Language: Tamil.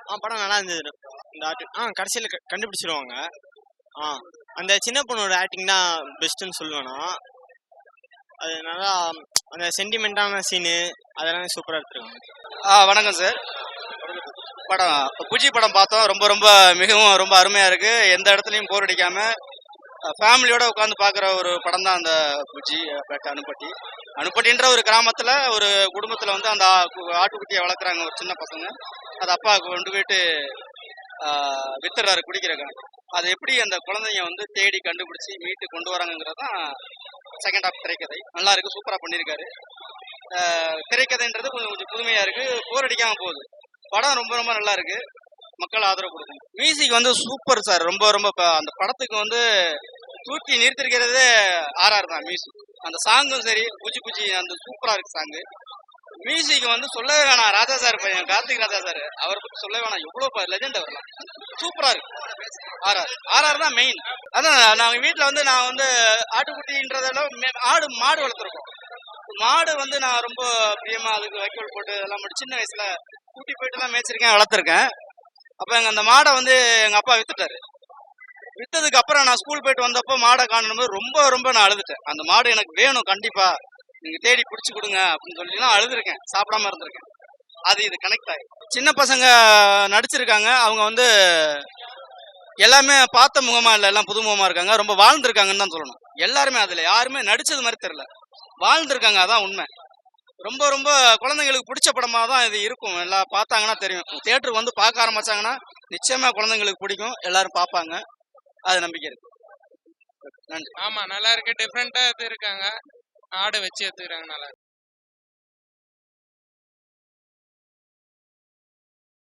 படம் நல்லா இருந்தது. இந்த கடைசியில் கண்டுபிடிச்சிருவாங்க. அந்த சின்ன பொண்ணோட ஆக்டிங் தான் பெஸ்ட்டுன்னு சொல்லுவேன் நான். அது நல்லா அந்த சென்டிமெண்ட்டான சீனு அதெல்லாம் சூப்பராக எடுத்துருக்காங்க. வணக்கம் சார். படம் குஜி படம் பார்த்தோம். ரொம்ப ரொம்ப மிகவும் ரொம்ப அருமையாக இருக்குது. எந்த இடத்துலையும் போர் அடிக்காமல் ஃபேமிலியோட உட்காந்து பார்க்குற ஒரு படம் தான் அந்த குஜி அனுப்பட்டி. அனுப்பட்டின்ற ஒரு கிராமத்தில் ஒரு குடும்பத்தில் வந்து அந்த ஆட்டுக்குட்டியை வளர்க்குறாங்க ஒரு சின்ன பசங்க. அது அப்பாவுக்கு கொண்டு போயிட்டு வித்துறாரு குடிக்கிறக்காங்க. அது எப்படி அந்த குழந்தைங்க வந்து தேடி கண்டுபிடிச்சி மீட்டு கொண்டு வராங்கிறது தான் செகண்ட் ஹாஃப் திரைக்கதை. நல்லா இருக்குது, சூப்பராக பண்ணியிருக்காரு. திரைக்கதைன்றது கொஞ்சம் புதுமையாக இருக்குது, போர் அடிக்காமல் போகுது. படம் ரொம்ப ரொம்ப நல்லா இருக்குது, மக்கள் ஆதரவு கொடுக்கணும். மியூசிக் வந்து சூப்பர் சார். ரொம்ப ரொம்ப அந்த படத்துக்கு வந்து தூக்கி நிறுத்திருக்கிறதே ஆர்ஆர் தான் மியூசிக். அந்த சாங்கும் சரி, குச்சி குச்சி அந்த சூப்பராக இருக்குது சாங்கு. மியூசிக் வந்து சொல்லவே வேணாம். ராஜா சார் பையன் கார்த்திக் ராஜா சார், அவரை பற்றி சொல்லவே வேணாம். எவ்வளோ லெஜெண்ட் அவர்லாம். சூப்பராக இருக்கு. ஆர்ஆர் தான் மெயின். அதான் நாங்கள் வீட்டில் வந்து நான் வந்து ஆட்டுக்குட்டின்றதெல்லாம் மாடு வளர்த்துருக்கோம். மாடு வந்து நான் ரொம்ப பிரியமாக அதுக்கு வைக்கோல் போட்டு எல்லாம் மட்டும் சின்ன வயசில் கூட்டி போயிட்டுலாம் மேய்ச்சிருக்கேன், வளர்த்துருக்கேன். அப்போ அந்த மாடை வந்து எங்கள் அப்பா வித்துட்டாரு. வித்ததுக்கு அப்புறம் நான் ஸ்கூல் போயிட்டு வந்தப்போ மாடை காணும்போது ரொம்ப ரொம்ப நான் அழுதுட்டேன். அந்த மாடு எனக்கு வேணும், கண்டிப்பா நீங்க தேடி பிடிச்சி கொடுங்க அப்படின்னு சொல்லி நான் அழுதுருக்கேன், சாப்பிடாம இருந்திருக்கேன். அது இது கனெக்ட் ஆகி சின்ன பசங்க நடிச்சிருக்காங்க. அவங்க வந்து எல்லாமே பார்த்த முகமா இல்லை, எல்லாம் புது முகமா இருக்காங்க. ரொம்ப வாழ்ந்துருக்காங்கன்னு தான் சொல்லணும். எல்லாருமே அதுல யாருமே நடிச்சது மாதிரி தெரியல, வாழ்ந்துருக்காங்க. அதான் உண்மை. ரொம்ப ரொம்ப குழந்தைங்களுக்கு பிடிச்ச படமா தான் இது இருக்கும். எல்லாம் பார்த்தாங்கன்னா தெரியும். தியேட்டருக்கு வந்து பார்க்க ஆரம்பிச்சாங்கன்னா நிச்சயமா குழந்தைங்களுக்கு பிடிக்கும், எல்லாரும் பார்ப்பாங்க. அது நம்பிக்கை இருக்கு. நன்றி. ஆமா, நல்லா இருக்கு. டிஃப்ரெண்டா எடுத்துருக்காங்க. ஆடு வச்சு எடுத்துக்கிறாங்க. நல்லா